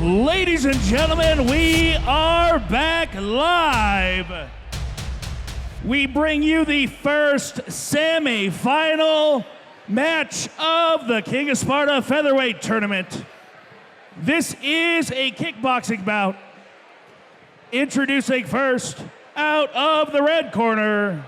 Ladies and gentlemen, we are back live. We bring you the first semi-final match of the King of Sparta Featherweight Tournament. This is a kickboxing bout. Introducing first, out of the red corner,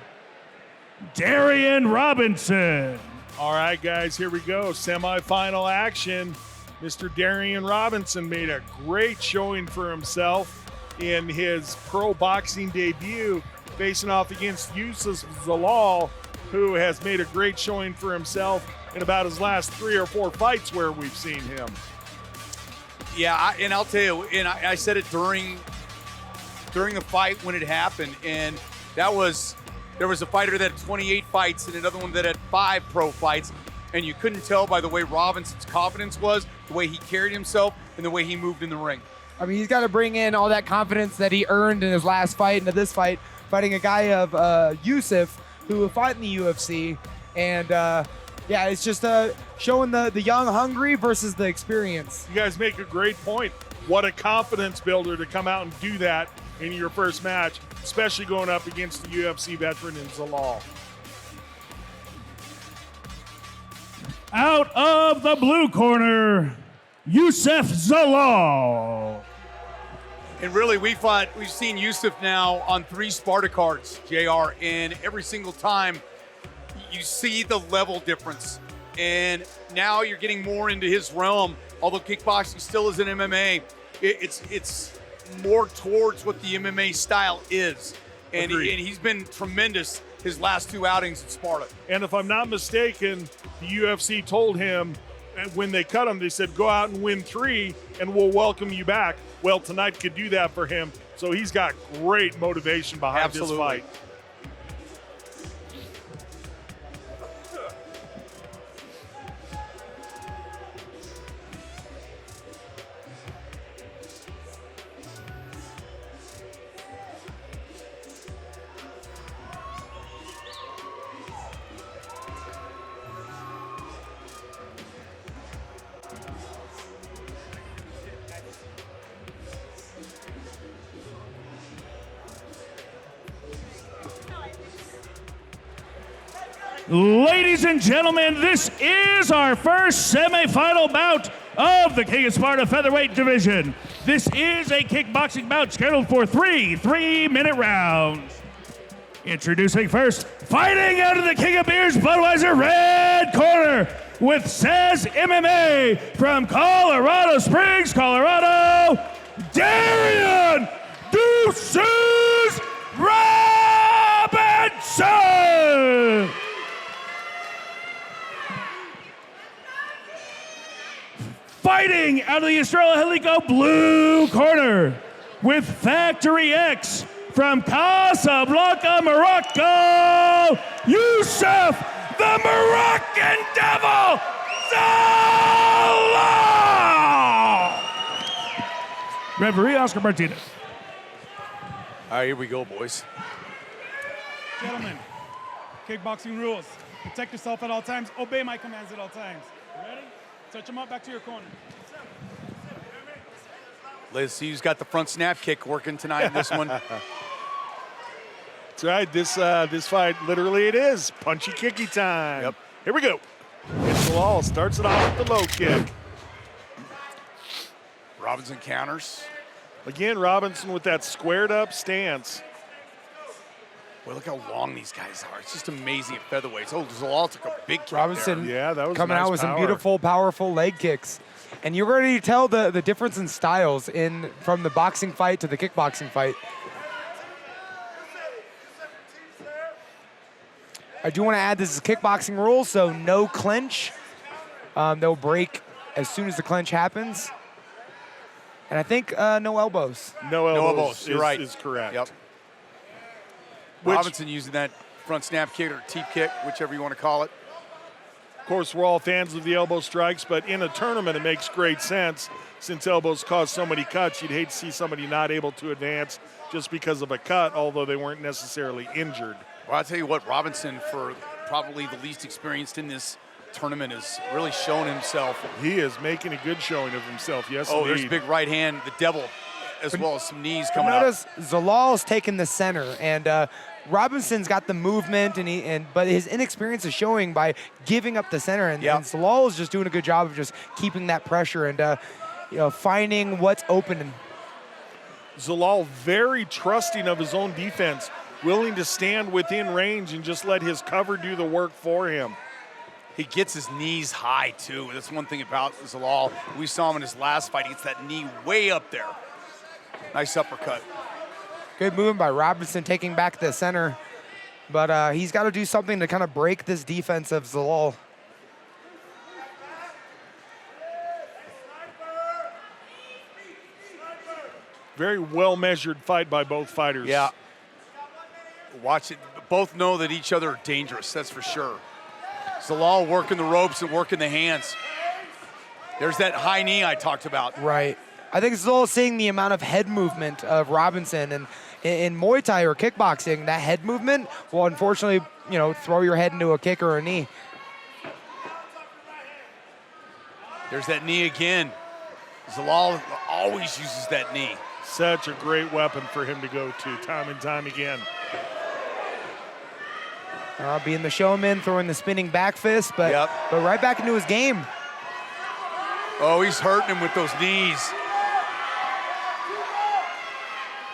Darien Robinson. All right, guys, here we go. Semi-final action. Mr. Darien Robinson made a great showing for himself in his pro boxing debut, facing off against Youssef Zalal, who has made a great showing for himself in about his last 3 or 4 fights where we've seen him. Yeah, and I'll tell you, and I said it during the fight when it happened, and there was a fighter that had 28 fights and another one that had 5 pro fights, and you couldn't tell by the way Robinson's confidence was, the way he carried himself, and the way he moved in the ring. I mean, he's got to bring in all that confidence that he earned in his last fight into this fight, fighting a guy of Youssef, who fought in the UFC, and yeah, it's just showing the young hungry versus the experience. You guys make a great point. What a confidence builder to come out and do that in your first match, especially going up against the UFC veteran in Zalal. Out of the blue corner, Youssef Zalal. And really, we've seen Youssef now on 3 Sparta cards, JR, and every single time you see the level difference. And now you're getting more into his realm, although kickboxing still is an MMA. It's more towards what the MMA style is. And he's been tremendous his last 2 outings in Sparta. And if I'm not mistaken, the UFC told him when they cut him, they said, go out and win 3 and we'll welcome you back. Well, tonight could do that for him. So he's got great motivation behind this fight. Ladies and gentlemen, this is our first semifinal bout of the King of Sparta Featherweight Division. This is a kickboxing bout scheduled for 3 3-minute rounds. Introducing first, fighting out of the King of Beers Budweiser red corner with Says MMA from Colorado Springs, Colorado, Darien Deuces Robinson. Fighting out of the Estrella Helico blue corner with Factory X from Casablanca, Morocco, Youssef the Moroccan Devil Zalal. Referee Oscar Martinez. All right, here we go, boys. Gentlemen, kickboxing rules. Protect yourself at all times. Obey my commands at all times. Ready? Touch him up, back to your corner. Let's see who's got the front snap kick working tonight in this one. That's right. This fight, literally it is punchy kicky time. Yep. Here we go. And Zalal starts it off with the low kick. Robinson counters. Again, Robinson with that squared up stance. Boy, look how long these guys are. It's just amazing at featherweights. Oh, Zalal took a big kick Robinson there. Yeah, that was coming nice out with some power. beautiful, powerful leg kicks. And you're ready to tell the difference in styles from the boxing fight to the kickboxing fight. I do want to add this is kickboxing rules, so no clinch. They'll break as soon as the clinch happens. And I think no elbows. No elbows. You're right. Is correct. Yep. Robinson using that front snap kick or teep kick, whichever you want to call it. Of course, we're all fans of the elbow strikes, but in a tournament, it makes great sense since elbows cause so many cuts. You'd hate to see somebody not able to advance just because of a cut, although they weren't necessarily injured. Well, I'll tell you what, Robinson, for probably the least experienced in this tournament has really shown himself. He is making a good showing of himself. Yes, Oh, there's indeed. a big right hand, the devil, as well as some knees coming up. Notice Zalal's taking the center, and Robinson's got the movement, but his inexperience is showing by giving up the center, and Zalal is just doing a good job of just keeping that pressure and finding what's open. Zalal very trusting of his own defense, willing to stand within range and just let his cover do the work for him. He gets his knees high, too. That's one thing about Zalal. We saw him in his last fight. He gets that knee way up there. Nice uppercut. Good movement by Robinson taking back the center, but he's got to do something to kind of break this defense of Zalal. Very well-measured fight by both fighters. Yeah. Watch it. Both know that each other are dangerous, that's for sure. Zalal working the ropes and working the hands. There's that high knee I talked about. Right. I think Zalal seeing the amount of head movement of Robinson, and in Muay Thai or kickboxing, that head movement will unfortunately, throw your head into a kick or a knee. There's that knee again. Zalal always uses that knee. Such a great weapon for him to go to time and time again. Being the showman, throwing the spinning back fist, but right back into his game. Oh, he's hurting him with those knees.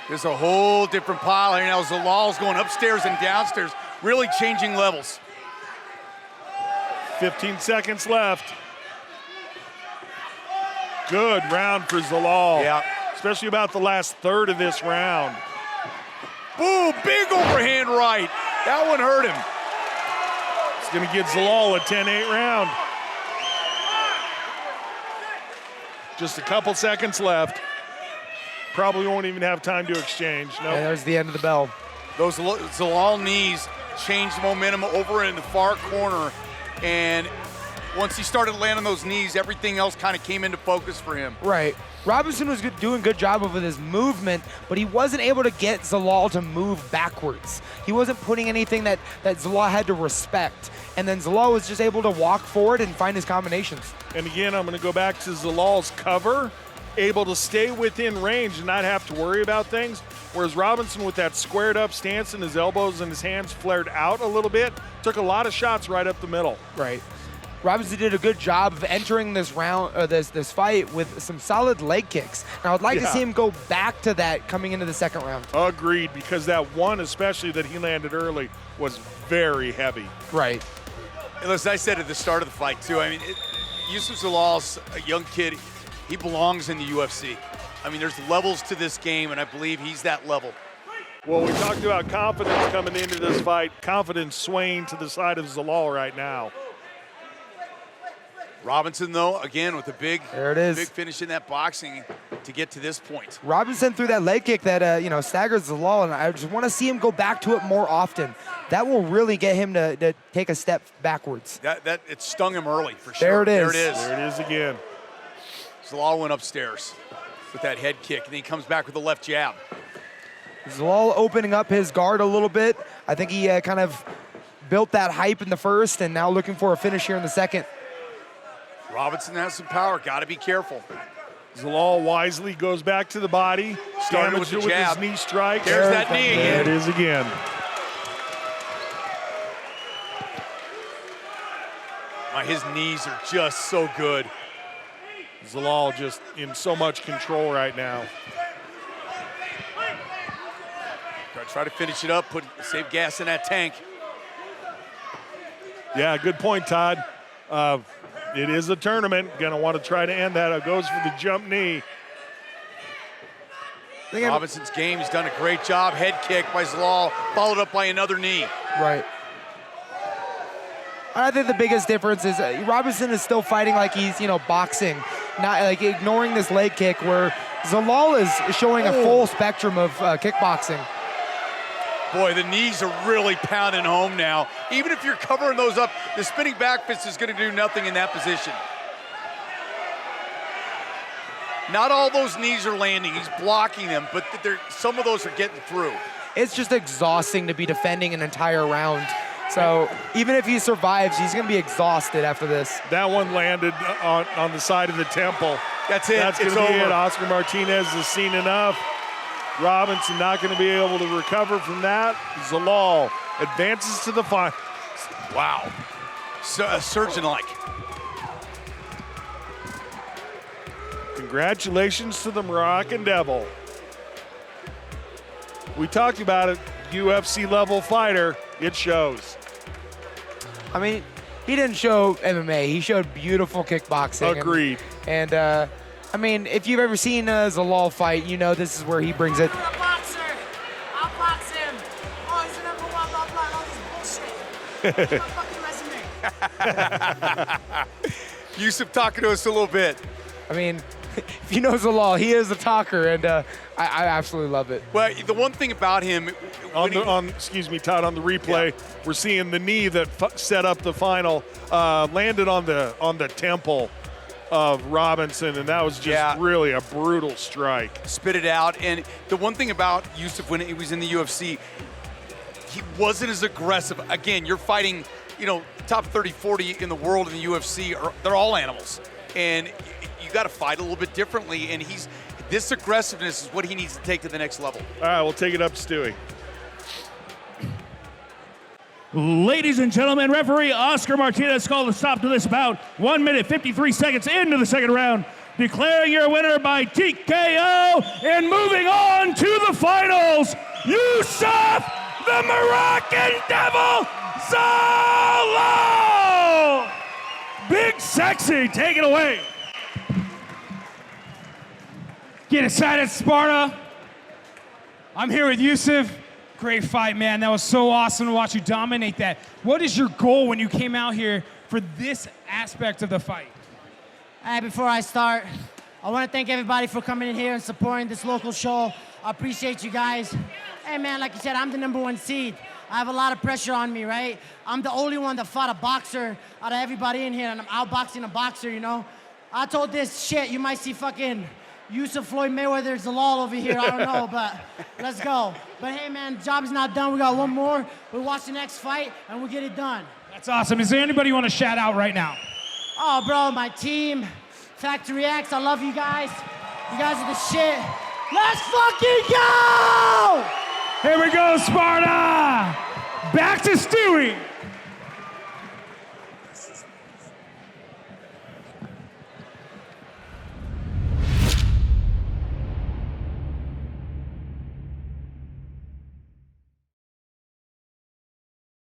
There's a whole different pile here now. Zalal's going upstairs and downstairs, really changing levels. 15 seconds left. Good round for Zalal. Yeah. Especially about the last third of this round. Boom, big overhand right. That one hurt him. It's going to get Zalal a 10-8 round. Just a couple seconds left. Probably won't even have time to exchange. No. And there's the end of the bell. Those Zalal knees changed the momentum over in the far corner, and once he started landing those knees, everything else kind of came into focus for him. Right. Robinson was doing a good job with his movement, but he wasn't able to get Zalal to move backwards. He wasn't putting anything that Zalal had to respect. And then Zalal was just able to walk forward and find his combinations. And again, I'm going to go back to Zalal's cover, able to stay within range and not have to worry about things. Whereas Robinson, with that squared up stance and his elbows and his hands flared out a little bit, took a lot of shots right up the middle. Right. Robinson did a good job of entering this round, this fight with some solid leg kicks. Now I'd like to see him go back to that coming into the second round. Agreed, because that one, especially that he landed early, was very heavy. Right. And listen, I said at the start of the fight too, I mean, Youssef Zalal's a young kid. He belongs in the UFC. I mean, there's levels to this game, and I believe he's that level. Well, we talked about confidence coming into this fight. Confidence swaying to the side of Zalal right now. Robinson, though, again, with a big finish in that boxing to get to this point. Robinson threw that leg kick that staggers Zalal, and I just want to see him go back to it more often. That will really get him to take a step backwards. It stung him early for sure. There it is. There it is. There it is again. Zalal went upstairs with that head kick, and then he comes back with a left jab. Zalal opening up his guard a little bit. I think he kind of built that hype in the first, and now looking for a finish here in the second. Robinson has some power. Got to be careful. Zalal wisely goes back to the body. Started with the with jab. his knee strike. There's that knee again. There it is again. His knees are just so good. Zalal just in so much control right now. Try to finish it up, save gas in that tank. Yeah, good point, Todd. It is a tournament. Gonna want to try to end that. It goes for the jump knee. Robinson's game, he's done a great job. Head kick by Zalal, followed up by another knee. Right. I think the biggest difference is Robinson is still fighting like he's, boxing, not like ignoring this leg kick, where Zalal is showing a full spectrum of kickboxing. Boy, the knees are really pounding home now. Even if you're covering those up, the spinning back fist is going to do nothing in that position. Not all those knees are landing. He's blocking them, but some of those are getting through. It's just exhausting to be defending an entire round So even if he survives, he's going to be exhausted after this. That one landed on the side of the temple. That's it. That's going It's to be over. it. Oscar Martinez has seen enough. Robinson not going to be able to recover from that. Zalal advances to the final. Wow. So, surgeon-like. Congratulations to the Moroccan Devil. We talked about it, UFC level fighter. It shows. I mean, he didn't show MMA. He showed beautiful kickboxing. Agreed. And I mean, if you've ever seen Zalal fight, you know this is where he brings it. I'm a boxer. I'll box him. Oh, he's the number one, blah, blah, all this bullshit. Here's my fucking resume. Youssef talking to us a little bit. I mean, if you know Zalal, he is a talker, and I absolutely love it. Well, the one thing about him, Excuse me, Todd, on the replay, we're seeing the knee that set up the final landed on the temple of Robinson, and that was just really a brutal strike. spit it out. And the one thing about Youssef when he was in the UFC, he wasn't as aggressive. Again, you're fighting, top 30, 40 in the world in the UFC. They're all animals. And you got to fight a little bit differently. And this aggressiveness is what he needs to take to the next level. All right, we'll take it up to Stewie. Ladies and gentlemen, referee Oscar Martinez called a stop to this bout. 1 minute, 53 seconds into the second round. Declaring your winner by TKO and moving on to the finals, Youssef the Moroccan Devil Zalal! Big Sexy, take it away. Get excited, Sparta. I'm here with Youssef. Great fight, man. That was so awesome to watch you dominate that. What is your goal when you came out here for this aspect of the fight? Hey, before I start, I want to thank everybody for coming in here and supporting this local show. I appreciate you guys. Hey, man, like you said, I'm the number one seed. I have a lot of pressure on me, right? I'm the only one that fought a boxer out of everybody in here, and I'm outboxing a boxer, I told this shit, you might see fucking Youssef Floyd Mayweather Zalal over here, I don't know, but let's go. But hey, man, job is not done. We got one more. We'll watch the next fight, and we'll get it done. That's awesome. Is there anybody you want to shout out right now? Oh, bro, my team, Factory X, I love you guys. You guys are the shit. Let's fucking go! Here we go, Sparta! Back to Stewie.